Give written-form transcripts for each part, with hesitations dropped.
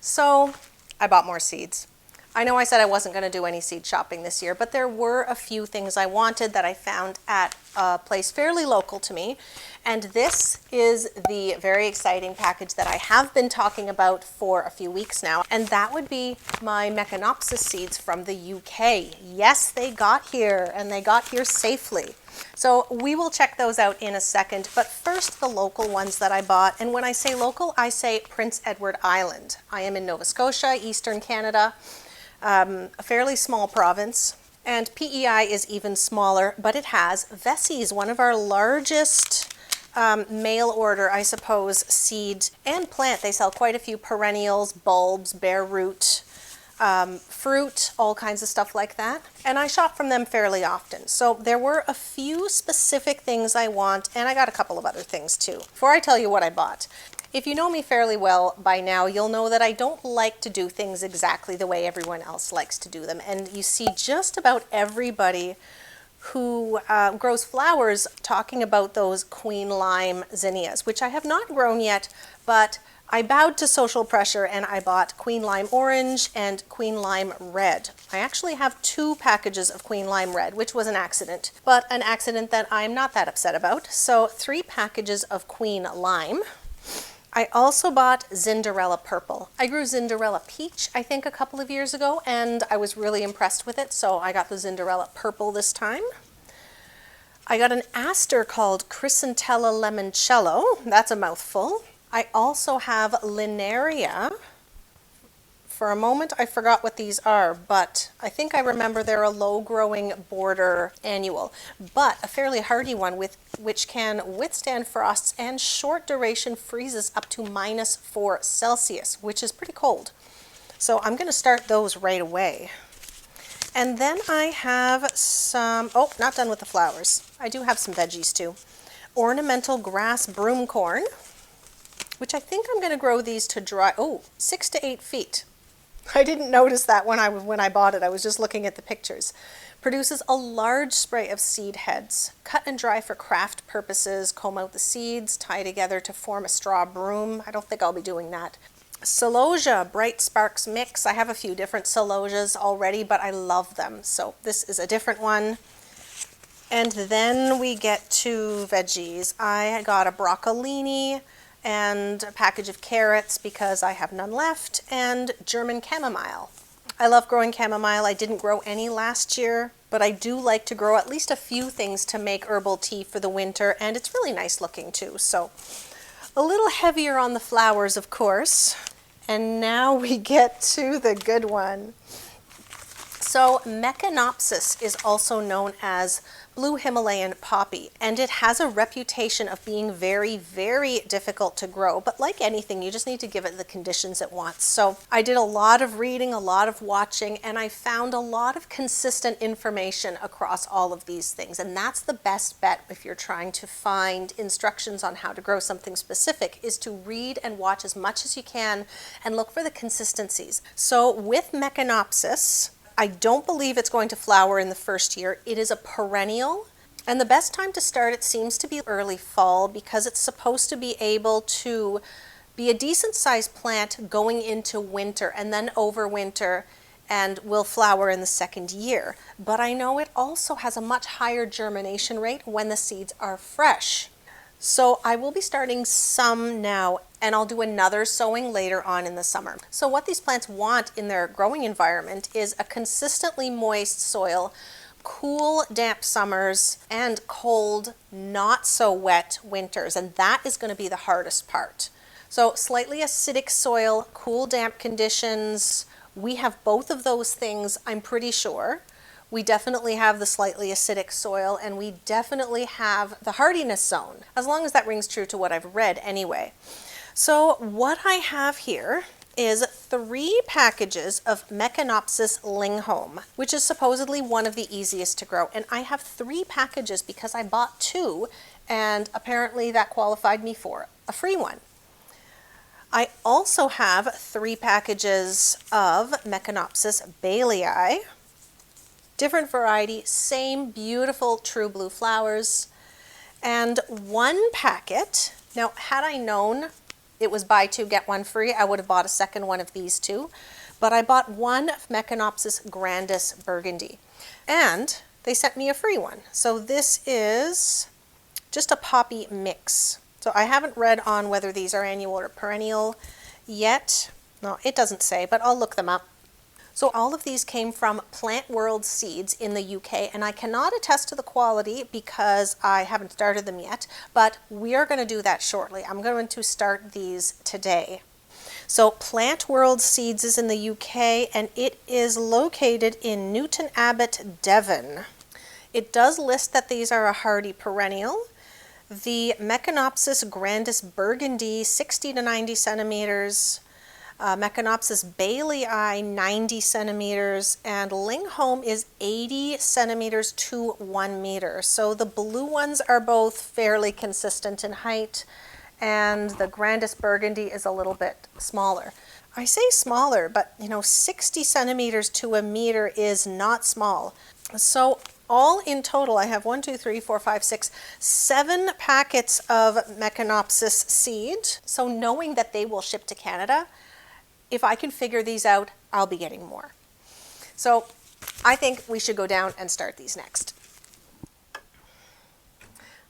So I bought more seeds. I know I said I wasn't going to do any seed shopping this year, but there were a few things I wanted that I found at a place fairly local to me. And this is the very exciting package that I have been talking about for a few weeks now. And that would be my Mecanopsis seeds from the UK. Yes, they got here, and they got here safely. So we will check those out in a second, but first the local ones that I bought. And when I say local, I say Prince Edward Island. I am in Nova Scotia, Eastern Canada. A fairly small province, and PEI is even smaller, but it has Vessies, one of our largest mail order, I suppose, seed and plant. They sell quite a few perennials, bulbs, bare root, fruit, all kinds of stuff like that. And I shop from them fairly often. So there were a few specific things I want, and I got a couple of other things too. Before I tell you what I bought, if you know me fairly well by now, you'll know that I don't like to do things exactly the way everyone else likes to do them. And you see just about everybody who grows flowers talking about those queen lime zinnias, which I have not grown yet, but I bowed to social pressure and I bought queen lime orange and queen lime red. I actually have 2 packages of queen lime red, which was an accident, but an accident that I'm not that upset about. So 3 packages of queen lime. I also bought Zinderella Purple. I grew Zinderella Peach, I think, a couple of years ago, and I was really impressed with it, so I got the Zinderella Purple this time. I got an aster called Chrysantella Limoncello. That's a mouthful. I also have Linaria. For a moment, I forgot what these are, but I think I remember they're a low-growing border annual, but a fairly hardy one which can withstand frosts and short-duration freezes up to -4 Celsius, which is pretty cold. So I'm going to start those right away. And then I have some, oh, not done with the flowers. I do have some veggies too. Ornamental grass broomcorn, which I think I'm going to grow these to dry, 6 to 8 feet. I didn't notice that when I bought it. I was just looking at the pictures. Produces a large spray of seed heads. Cut and dry for craft purposes. Comb out the seeds, tie together to form a straw broom. I don't think I'll be doing that. Celosia Bright Sparks Mix. I have a few different celosias already, but I love them. So this is a different one. And then we get to veggies. I got a broccolini and a package of carrots because I have none left, and German chamomile. I love growing chamomile. I didn't grow any last year, but I do like to grow at least a few things to make herbal tea for the winter, and it's really nice looking too. So a little heavier on the flowers, of course. And now we get to the good one. So Mecanopsis is also known as blue Himalayan poppy, and it has a reputation of being very, very difficult to grow. But like anything, you just need to give it the conditions it wants. So I did a lot of reading, a lot of watching, and I found a lot of consistent information across all of these things. And that's the best bet if you're trying to find instructions on how to grow something specific, is to read and watch as much as you can and look for the consistencies. So with Mecanopsis, I don't believe it's going to flower in the first year. It is a perennial, and the best time to start it seems to be early fall because it's supposed to be able to be a decent sized plant going into winter and then overwinter and will flower in the second year. But I know it also has a much higher germination rate when the seeds are fresh. So I will be starting some now, and I'll do another sowing later on in the summer. So what these plants want in their growing environment is a consistently moist soil, cool, damp summers, and cold, not so wet winters. And that is going to be the hardest part. So slightly acidic soil, cool, damp conditions. We have both of those things, I'm pretty sure. We definitely have the slightly acidic soil, and we definitely have the hardiness zone, as long as that rings true to what I've read anyway. So what I have here is 3 packages of Mecanopsis Linghome, which is supposedly one of the easiest to grow. And I have 3 packages because I bought 2, and apparently that qualified me for a free one. I also have 3 packages of Mecanopsis Baileyii. Different variety, same beautiful true blue flowers, and 1 packet. Now, had I known it was buy two, get one free, I would have bought a second one of these two. But I bought one Mecanopsis grandis burgundy. And they sent me a free one. So this is just a poppy mix. So I haven't read on whether these are annual or perennial yet. No, it doesn't say, but I'll look them up. So all of these came from Plant World Seeds in the UK, and I cannot attest to the quality because I haven't started them yet, but we are going to do that shortly. I'm going to start these today. So Plant World Seeds is in the UK, and it is located in Newton Abbot, Devon. It does list that these are a hardy perennial. The Mecanopsis grandis burgundy, 60 to 90 centimeters. Mecanopsis Baileyi, 90 centimeters, and Lingholm is 80 centimeters to 1 meter. So the blue ones are both fairly consistent in height, and the grandis burgundy is a little bit smaller. I say smaller, but 60 centimeters to a meter is not small. So all in total, I have 7 packets of Mecanopsis seed. So knowing that they will ship to Canada, if I can figure these out, I'll be getting more. So I think we should go down and start these next.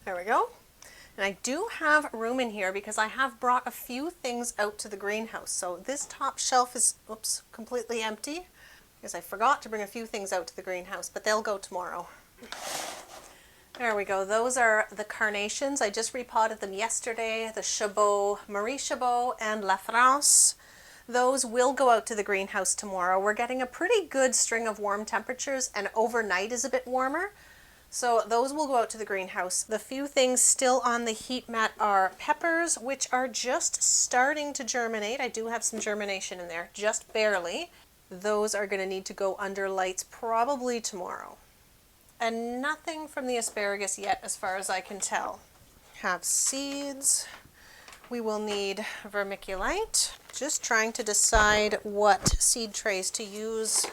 There we go. And I do have room in here because I have brought a few things out to the greenhouse. So this top shelf is, completely empty because I forgot to bring a few things out to the greenhouse, but they'll go tomorrow. There we go. Those are the carnations. I just repotted them yesterday. The Chabot, Marie Chabot and La France. Those will go out to the greenhouse tomorrow. We're getting a pretty good string of warm temperatures, and overnight is a bit warmer. So those will go out to the greenhouse. The few things still on the heat mat are peppers, which are just starting to germinate. I do have some germination in there, just barely. Those are going to need to go under lights probably tomorrow. And nothing from the asparagus yet as far as I can tell. Have seeds. We will need vermiculite. Just trying to decide what seed trays to use.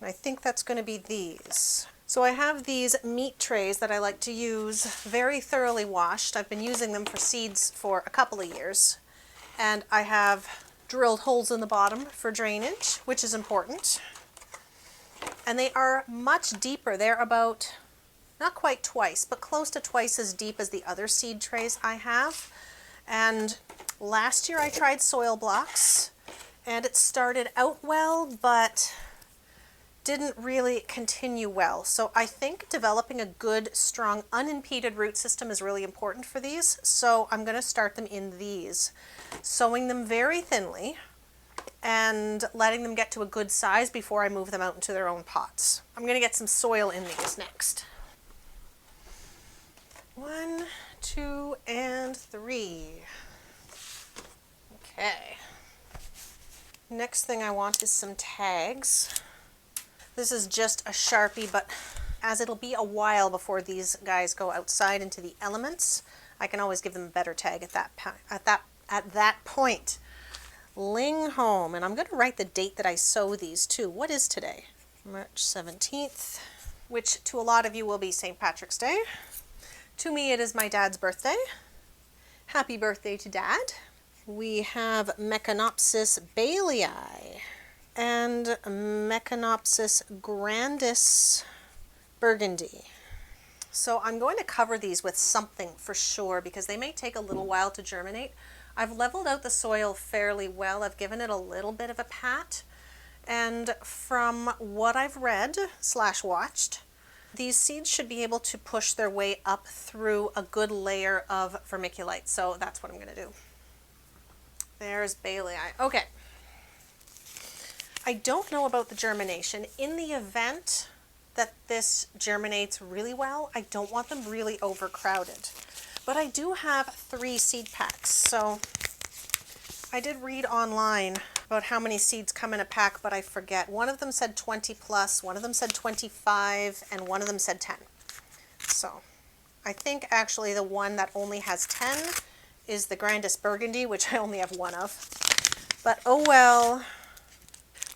I think that's going to be these. So I have these meat trays that I like to use, very thoroughly washed. I've been using them for seeds for a couple of years. And I have drilled holes in the bottom for drainage, which is important. And they are much deeper. They're about, not quite twice, but close to twice as deep as the other seed trays I have. And last year I tried soil blocks, and it started out well, but didn't really continue well. So I think developing a good, strong, unimpeded root system is really important for these. So I'm going to start them in these, sowing them very thinly and letting them get to a good size before I move them out into their own pots. I'm going to get some soil in these next. 1, 2, and 3. Okay. Next thing I want is some tags. This is just a Sharpie, but as it'll be a while before these guys go outside into the elements, I can always give them a better tag at that point. Lingholm, and I'm going to write the date that I sow these too. What is today? March 17th, which to a lot of you will be St. Patrick's Day. To me, it is my dad's birthday. Happy birthday to Dad. We have Mecanopsis Baileyi and Mecanopsis grandis burgundy. So I'm going to cover these with something for sure because they may take a little while to germinate. I've leveled out the soil fairly well. I've given it a little bit of a pat. And from what I've read / watched, these seeds should be able to push their way up through a good layer of vermiculite. So that's what I'm going to do. There's Baileyi. Okay. I don't know about the germination. In the event that this germinates really well, I don't want them really overcrowded. But I do have 3 seed packs. So I did read online about how many seeds come in a pack, but I forget. One of them said 20 plus, one of them said 25, and one of them said 10. So I think actually the one that only has 10 is the grandis burgundy, which I only have 1 of. But oh well.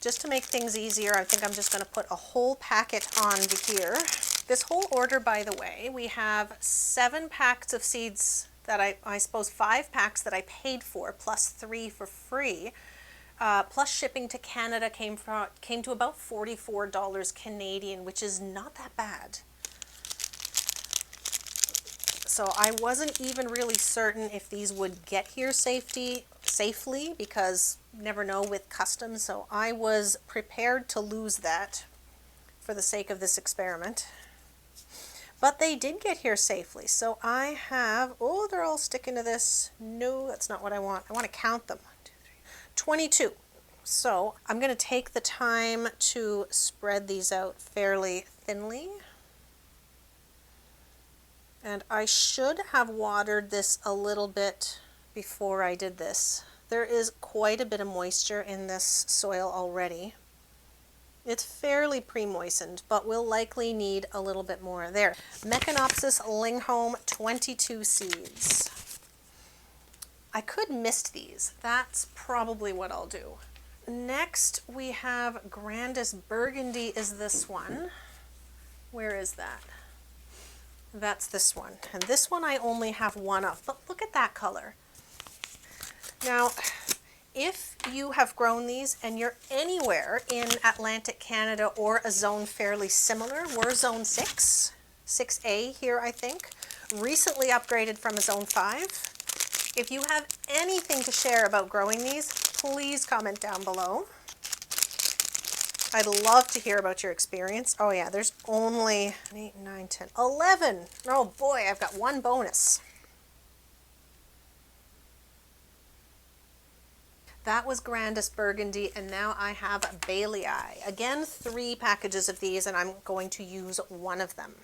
Just to make things easier, I think I'm just going to put a whole packet on here. This whole order, by the way, we have 7 packs of seeds that I suppose 5 packs that I paid for, plus 3 for free, plus shipping to Canada came to about $44 Canadian, which is not that bad. So I wasn't even really certain if these would get here safely, because you never know with customs. So I was prepared to lose that for the sake of this experiment. But they did get here safely. So I have, oh, they're all sticking to this. No, that's not what I want. I want to count them. 1, 2, 3, 22. So I'm going to take the time to spread these out fairly thinly. And I should have watered this a little bit before I did this. There is quite a bit of moisture in this soil already. It's fairly pre-moistened, but we'll likely need a little bit more. There, Mecanopsis Linghome 22 seeds. I could mist these. That's probably what I'll do. Next, we have Grandis Burgundy is this one. Where is that? That's this one. And this one I only have one of, but look at that color. Now, if you have grown these and you're anywhere in Atlantic Canada or a zone fairly similar, we're zone 6, 6A here, I think, recently upgraded from a zone 5. If you have anything to share about growing these, please comment down below. I'd love to hear about your experience. Oh yeah, there's only 8, 9, 10, 11. Oh boy, I've got one bonus. That was Grandis Burgundy, and now I have Bailey-I. Again, 3 packages of these, and I'm going to use one of them.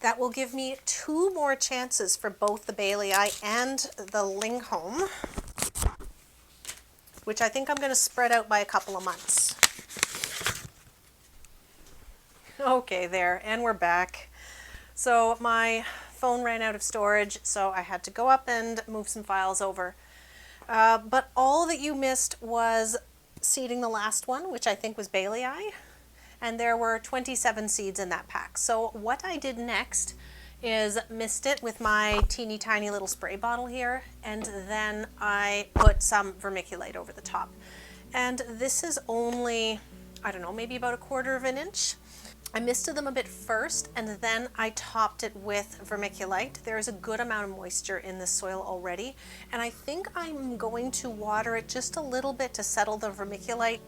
That will give me 2 more chances for both the Bailey-I and the Linghome, which I think I'm going to spread out by a couple of months. Okay, there, and we're back. So my phone ran out of storage, so I had to go up and move some files over. But all that you missed was seeding the last one, which I think was Bailey-I, and there were 27 seeds in that pack. So what I did next is mist it with my teeny tiny little spray bottle here, and then I put some vermiculite over the top. And this is only, I don't know, maybe about 1/4 of an inch. I misted them a bit first, and then I topped it with vermiculite. There is a good amount of moisture in the soil already, and I think I'm going to water it just a little bit to settle the vermiculite.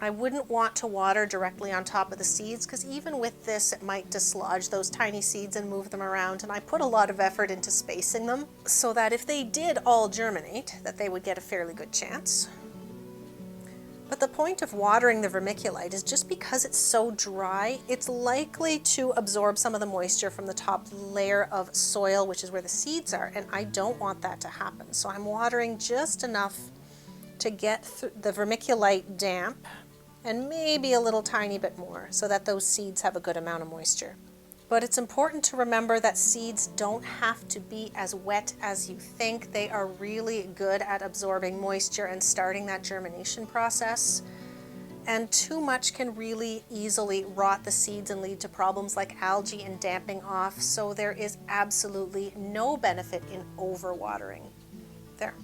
I wouldn't want to water directly on top of the seeds, because even with this it might dislodge those tiny seeds and move them around, and I put a lot of effort into spacing them so that if they did all germinate, that they would get a fairly good chance. But the point of watering the vermiculite is just because it's so dry, it's likely to absorb some of the moisture from the top layer of soil, which is where the seeds are, and I don't want that to happen. So I'm watering just enough to get the vermiculite damp, and maybe a little tiny bit more, so that those seeds have a good amount of moisture. But it's important to remember that seeds don't have to be as wet as you think. They are really good at absorbing moisture and starting that germination process. And too much can really easily rot the seeds and lead to problems like algae and damping off. So there is absolutely no benefit in overwatering. There.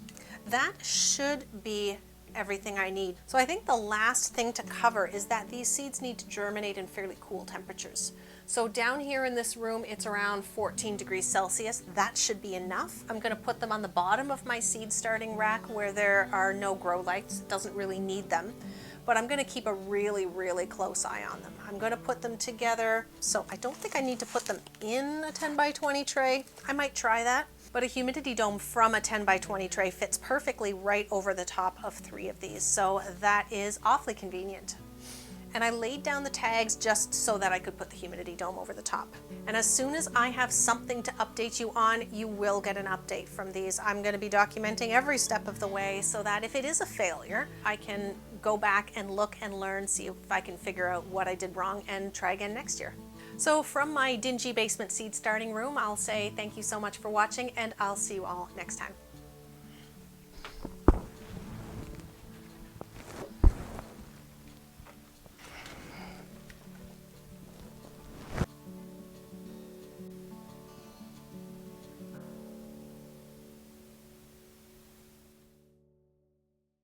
That should be everything I need. So I think the last thing to cover is that these seeds need to germinate in fairly cool temperatures. So down here in this room, it's around 14 degrees Celsius. That should be enough. I'm going to put them on the bottom of my seed starting rack where there are no grow lights. It doesn't really need them. But I'm going to keep a really, really close eye on them. I'm going to put them together. So I don't think I need to put them in a 10 by 20 tray. I might try that. But a humidity dome from a 10 by 20 tray fits perfectly right over the top of 3 of these. So that is awfully convenient. And I laid down the tags just so that I could put the humidity dome over the top. And as soon as I have something to update you on, you will get an update from these. I'm going to be documenting every step of the way so that if it is a failure, I can go back and look and learn, see if I can figure out what I did wrong and try again next year. So from my dingy basement seed starting room, I'll say thank you so much for watching, and I'll see you all next time.